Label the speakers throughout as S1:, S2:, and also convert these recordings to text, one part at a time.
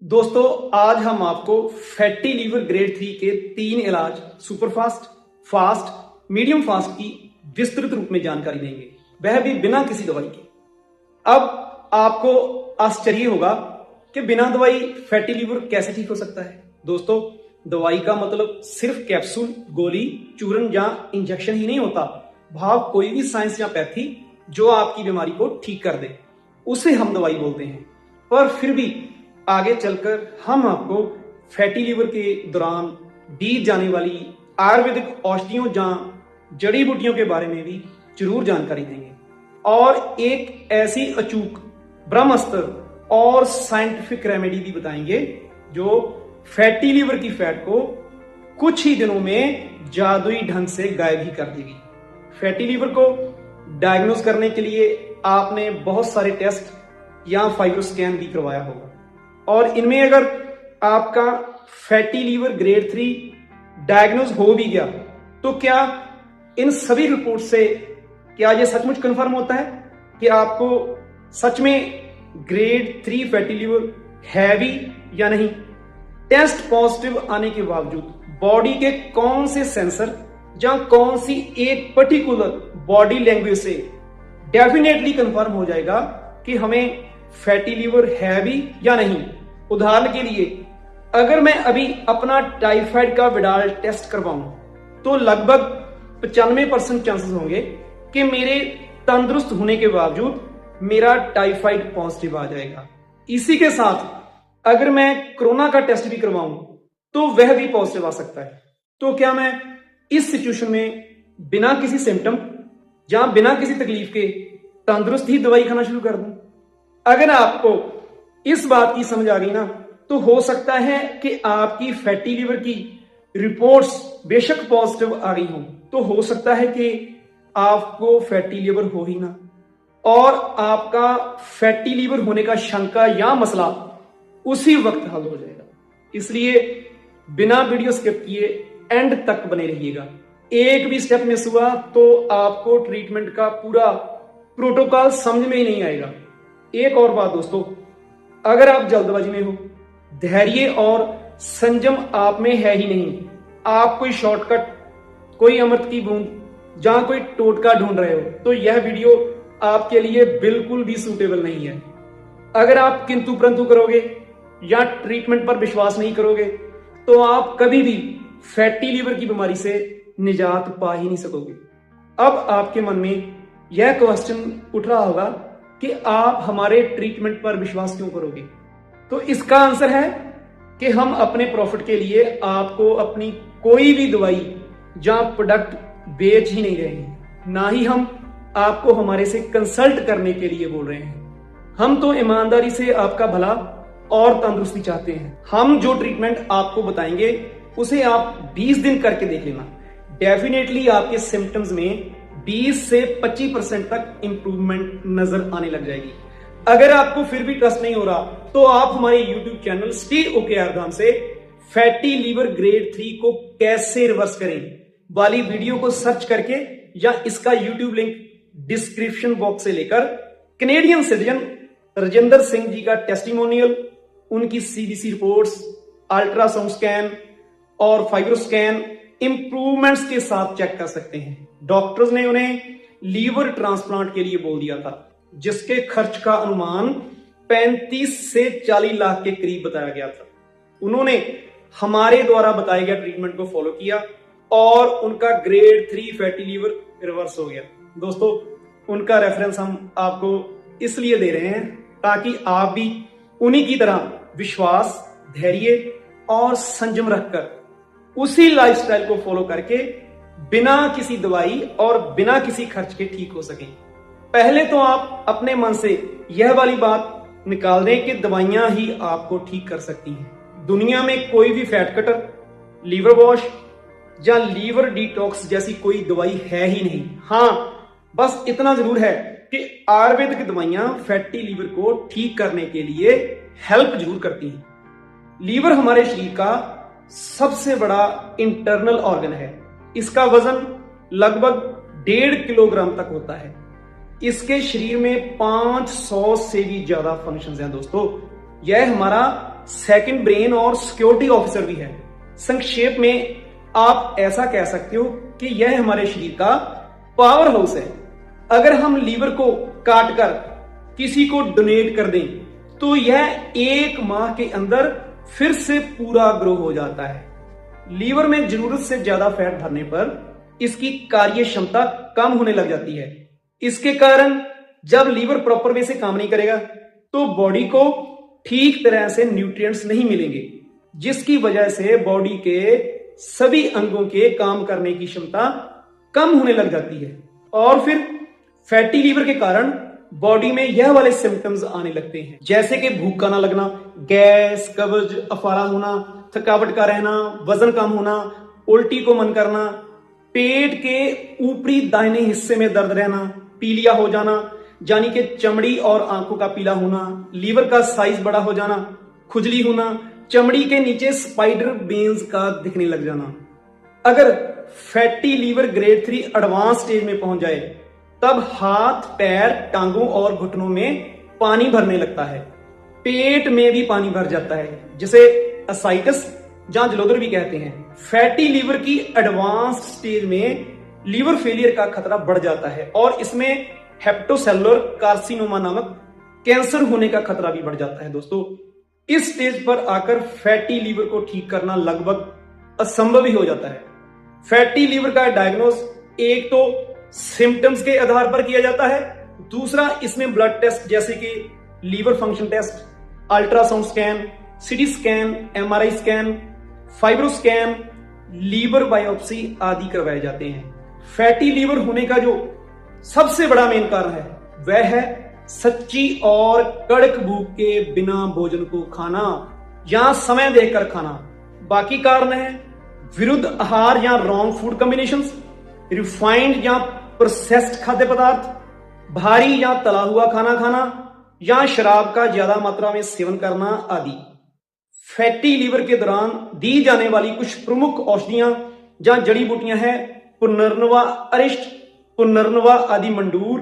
S1: दोस्तों आज हम आपको फैटी लीवर ग्रेड 3 के 3 इलाज सुपरफास्ट, फास्ट, मीडियम फास्ट की विस्तृत रूप में जानकारी देंगे, वह भी बिना किसी दवाई के। अब आपको आश्चर्य होगा कि बिना दवाई फैटी लीवर कैसे ठीक हो सकता है। दोस्तों दवाई का मतलब सिर्फ कैप्सूल, गोली, चूरन या इंजेक्शन ही नहीं होता। भाव कोई भी साइंस या पैथी जो आपकी बीमारी को ठीक कर दे उसे हम दवाई बोलते हैं। पर फिर भी आगे चलकर हम आपको फैटी लीवर के दौरान दी जाने वाली आयुर्वेदिक औषधियों या जड़ी बूटियों के बारे में भी जरूर जानकारी देंगे और एक ऐसी अचूक ब्रह्मास्त्र और साइंटिफिक रेमेडी भी बताएंगे जो फैटी लीवर की फैट को कुछ ही दिनों में जादुई ढंग से गायब ही कर देगी। फैटी लीवर को डायग्नोज करने के लिए आपने बहुत सारे टेस्ट या फाइब्रोस्कैन भी करवाया होगा और इनमें अगर आपका फैटी लीवर ग्रेड 3 डायग्नोज हो भी गया तो क्या इन सभी रिपोर्ट से क्या यह सचमुच कंफर्म होता है कि आपको सच में ग्रेड 3 फैटी लीवर है भी या नहीं। टेस्ट पॉजिटिव आने के बावजूद बॉडी के कौन से सेंसर या कौन सी एक पर्टिकुलर बॉडी लैंग्वेज से डेफिनेटली कंफर्म हो जाएगा कि हमें फैटी लीवर है भी या नहीं। उदाहरण के लिए अगर मैं अभी अपना टाइफाइड का विडाल टेस्ट करवाऊं तो लगभग 95% चांसेस होंगे कि मेरे तंदुरुस्त होने के बावजूद मेरा टाइफाइड पॉजिटिव आ जाएगा। इसी के साथ अगर मैं कोरोना का टेस्ट भी करवाऊं तो वह भी पॉजिटिव आ सकता है। तो क्या मैं इस सिचुएशन में बिना किसी सिम्टम या बिना किसी तकलीफ के तंदुरुस्त ही दवाई खाना शुरू कर दूं? अगर आपको इस बात की समझ आ गई ना तो हो सकता है कि आपकी फैटी लीवर की रिपोर्ट्स बेशक पॉजिटिव आ गई हो तो हो सकता है कि आपको फैटी लीवर हो ही ना और आपका फैटी लीवर होने का शंका या मसला उसी वक्त हल हो जाएगा। इसलिए बिना वीडियो स्किप किए एंड तक बने रहिएगा। एक भी स्टेप मिस हुआ तो आपको ट्रीटमेंट का पूरा प्रोटोकॉल समझ में ही नहीं आएगा। एक और बात दोस्तों, अगर आप जल्दबाजी में हो, धैर्य और संयम आप में है ही नहीं, आप कोई शॉर्टकट, कोई अमृत की बूंद जहां कोई टोटका ढूंढ रहे हो तो यह वीडियो आपके लिए बिल्कुल भी सूटेबल नहीं है। अगर आप किंतु परंतु करोगे या ट्रीटमेंट पर विश्वास नहीं करोगे तो आप कभी भी फैटी लीवर की बीमारी से निजात पा ही नहीं सकोगे। अब आपके मन में यह क्वेश्चन उठ रहा होगा कि आप हमारे ट्रीटमेंट पर विश्वास क्यों करोगे? तो इसका आंसर है कि हम अपने प्रॉफिट के लिए आपको अपनी कोई भी दवाई या प्रोडक्ट बेच ही नहीं रहे हैं, ना ही हम आपको हमारे से कंसल्ट करने के लिए बोल रहे हैं। हम तो ईमानदारी से आपका भला और तंदुरुस्ती चाहते हैं। हम जो ट्रीटमेंट आपको बताएंगे उसे आप 20 दिन करके देख लेना। डेफिनेटली आपके सिम्टम्स में 20 से 25% तक इंप्रूवमेंट नजर आने लग जाएगी। अगर आपको फिर भी ट्रस्ट नहीं हो रहा तो आप हमारे YouTube channel stay okay argon से फैटी लीवर ग्रेड 3 को कैसे रिवर्स करें वाली वीडियो को सर्च करके या इसका YouTube लिंक डिस्क्रिप्शन बॉक्स से लेकर कैनेडियन सिटीजन राजेंद्र सिंह जी का टेस्टिमोनियल, उनकी CBC रिपोर्ट्स, अल्ट्रासाउंड स्कैन और फाइब्रोस्कैन इंप्रूवमेंट्स के साथ चेक कर सकते हैं। डॉक्टर्स ने उन्हें लीवर ट्रांसप्लांट के लिए बोल दिया था जिसके खर्च का अनुमान 35 से 40 लाख के करीब बताया गया था। उन्होंने हमारे द्वारा बताए गए ट्रीटमेंट को फॉलो किया और उनका ग्रेड 3 फैटी लीवर रिवर्स हो गया। दोस्तों उनका रेफरेंस हम आपको इसलिए दे रहे हैं ताकि आप भी उन्हीं की तरह विश्वास, धैर्य और संयम रखकर उसी लाइफस्टाइल को फॉलो करके बिना किसी दवाई और बिना किसी खर्च के ठीक हो सके। पहले तो आप अपने मन से यह वाली बात निकाल दें कि दवाइयां ही आपको ठीक कर सकती हैं। दुनिया में कोई भी फैट कटर, लीवर वॉश या लीवर डिटॉक्स जैसी कोई दवाई है ही नहीं। हाँ, बस इतना जरूर है कि आयुर्वेदिक दवाइयां फैटी लीवर को ठीक करने के लिए हेल्प जरूर करती हैं। लीवर हमारे शरीर का सबसे बड़ा इंटरनल ऑर्गन है। इसका वजन लगभग 1.5 किलोग्राम तक होता है। इसके शरीर में 500 से भी ज्यादा फंक्शंस हैं दोस्तों। यह हमारा सेकंड ब्रेन और सिक्योरिटी ऑफिसर भी है। संक्षेप में आप ऐसा कह सकते हो कि यह हमारे शरीर का पावर हाउस है। अगर हम लीवर को काटकर किसी को डोनेट कर दें तो यह 1 माह के अंदर फिर से पूरा ग्रो हो जाता है। लीवर में जरूरत से ज्यादा फैट भरने पर इसकी कार्य क्षमता कम होने लग जाती है। इसके कारण जब लीवर प्रॉपर वे से काम नहीं करेगा तो बॉडी को ठीक तरह से न्यूट्रिएंट्स नहीं मिलेंगे, जिसकी वजह से बॉडी के सभी अंगों के काम करने की क्षमता कम होने लग जाती है। और फिर फैटी लीवर के कारण बॉडी में यह वाले सिम्टम्स आने लगते हैं, जैसे कि भूख का ना लगना, गैस, कब्ज, अफारा होना, थकावट का रहना, वजन कम होना, उल्टी को मन करना, पेट के ऊपरी दाहिने हिस्से में दर्द रहना, पीलिया हो जाना यानी कि चमड़ी और आंखों का पीला होना, लीवर का साइज बड़ा हो जाना, खुजली होना, चमड़ी के नीचे स्पाइडर बेन्स का दिखने लग जाना। अगर fatty liver grade 3 advance stage में पहुंच जाए तब हाथ, पैर, टांगों और घुटनों में पानी भरने लगता है। पेट में भी पानी भर जाता है, जिसे असाइटिस जहां जलोदर भी कहते हैं। फैटी लीवर की एडवांस स्टेज में लीवर फेलियर का खतरा बढ़ जाता है और इसमें हेप्टोसेलुलर कार्सिनोमा नामक कैंसर होने का खतरा भी बढ़ जाता है। दोस्तों, इस स्टेज पर आकर फैटी लीवर को ठीक करना लगभग असंभव ही हो जाता है। फैटी लीवर का डायग्नोस एक तो सिम्टम्स के आधार पर किया जाता है, दूसरा इसमें ब्लड टेस्ट जैसे कि liver function test, ultrasound scan, CT scan, MRI scan, fibro scan, liver biopsy आदि करवाए जाते हैं। फैटी लीवर होने का जो सबसे बड़ा मेन कारण है वह है सच्ची और कड़क भूख के बिना भोजन को खाना या समय देखकर खाना। बाकी कारण है विरुद्ध आहार या रॉन्ग फूड कॉम्बिनेशंस, रिफाइंड या प्रोसेस्ड खाद्य पदार्थ, भारी या तला हुआ खाना खाना या शराब का ज्यादा मात्रा में सेवन करना आदि। फैटी लीवर के दौरान दी जाने वाली कुछ प्रमुख औषधियां या जड़ी बूटियां हैं पुनर्नवा अरिष्ट, पुनर्नवा आदि मंडूर,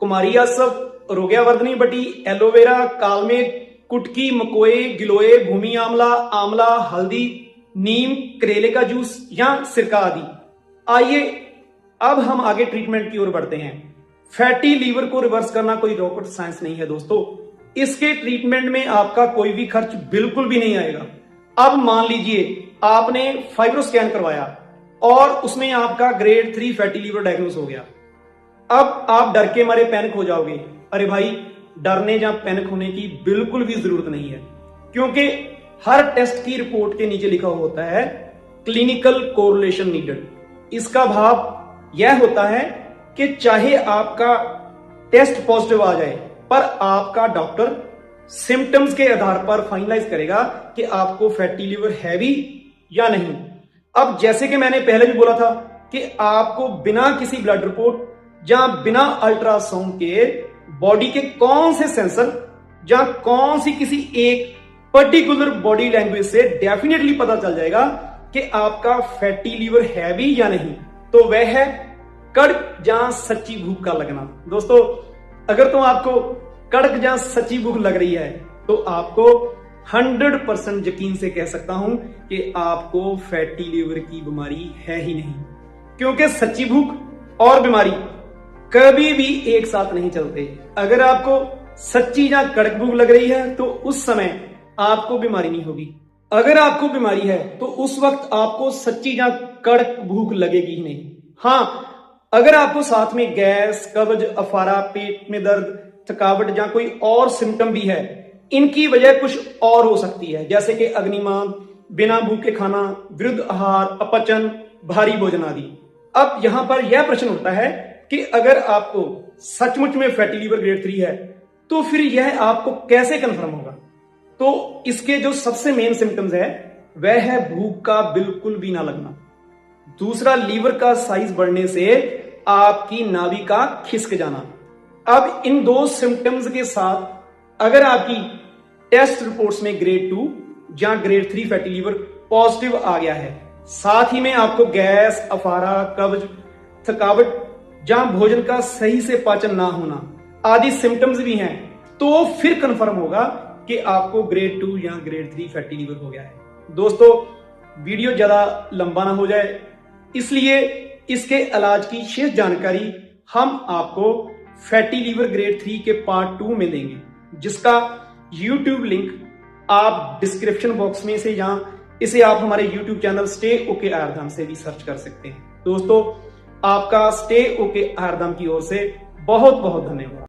S1: कुमारियासव, रोग्यावर्धनी बटी, एलोवेरा, कालमेघ, कुटकी, मकोए, गिलोय, भूमि आंवला, आंवला, हल्दी, नीम, करेले का जूस या सिरका आदि। आइए अब हम आगे ट्रीटमेंट की ओर बढ़ते हैं। फैटी लीवर को रिवर्स करना कोई रॉकेट साइंस नहीं है दोस्तों। इसके ट्रीटमेंट में आपका कोई भी खर्च बिल्कुल भी नहीं आएगा। अब मान लीजिए आपने फाइब्रो स्कैन करवाया और उसमें आपका ग्रेड 3 फैटी लीवर डायग्नोस हो गया। अब आप डर के मारे पैनिक हो जाओगे। अरे भाई, डरने या पैनिक होने की बिल्कुल भी जरूरत नहीं है, क्योंकि हर टेस्ट की रिपोर्ट के नीचे लिखा होता है क्लिनिकल कोरिलेशन नीडेड। इसका भाव यह होता है कि चाहे आपका टेस्ट पॉजिटिव आ जाए, पर आपका डॉक्टर सिम्टम्स के आधार पर फाइनलाइज करेगा कि आपको फैटी लीवर है भी या नहीं। अब जैसे कि मैंने पहले भी बोला था कि आपको बिना किसी ब्लड रिपोर्ट या बिना अल्ट्रासाउंड के बॉडी के कौन से सेंसर या कौन सी किसी एक पर्टिकुलर बॉडी लैंग्वेज से डेफिनेटली पता चल जाएगा कि आपका फैटी लीवर है भी या नहीं। तो वह है कड़क या सच्ची भूख का लगना। दोस्तों, अगर तो आपको कड़क या सच्ची भूख लग रही है तो आपको 100% यकीन से कह सकता हूं कि आपको फैटी लीवर की बीमारी है ही नहीं, क्योंकि सच्ची भूख और बीमारी कभी भी एक साथ नहीं चलते। अगर आपको सच्ची या कड़क भूख लग रही है तो उस समय आपको बीमारी नहीं होगी। अगर आपको बीमारी है तो उस वक्त आपको सच्ची या कड़क भूख लगेगी ही नहीं। हाँ, अगर आपको साथ में गैस, कब्ज, अफारा, पेट में दर्द, थकावट या कोई और सिम्टम भी है, इनकी वजह कुछ और हो सकती है, जैसे कि अग्निमांद, बिना भूखे खाना, विरुद्ध आहार, अपचन, भारी भोजन आदि। अब यहां पर यह प्रश्न उठता है कि अगर आपको सचमुच में फैटी लीवर ग्रेड 3 है तो फिर यह आपको कैसे कंफर्म होगा? तो इसके जो सबसे मेन सिम्टम्स है वह है भूख का बिल्कुल भी ना लगना, दूसरा लीवर का साइज बढ़ने से आपकी नाभि का खिसक जाना। अब इन दो सिम्टम्स के साथ अगर आपकी टेस्ट रिपोर्ट्स में ग्रेड 2 या ग्रेड 3 फैटी लीवर पॉजिटिव आ गया है, साथ ही में आपको गैस, अफारा, कब्ज, थकावट या भोजन का सही से पाचन ना होना आदि सिम्टम्स भी हैं, तो फिर कंफर्म होगा कि आपको ग्रेड 2 या ग्रेड 3 फैटी लीवर हो गया है। दोस्तों, वीडियो ज्यादा लंबा ना हो जाए, इसलिए इसके इलाज की शेष जानकारी हम आपको फैटी लीवर ग्रेड 3 के पार्ट 2 में देंगे, जिसका YouTube लिंक आप डिस्क्रिप्शन बॉक्स में से या इसे आप हमारे YouTube चैनल स्टे ओके आयुर्धाम से भी सर्च कर सकते हैं। दोस्तों, आपका स्टे ओके आयुर्धाम की ओर से बहुत बहुत धन्यवाद।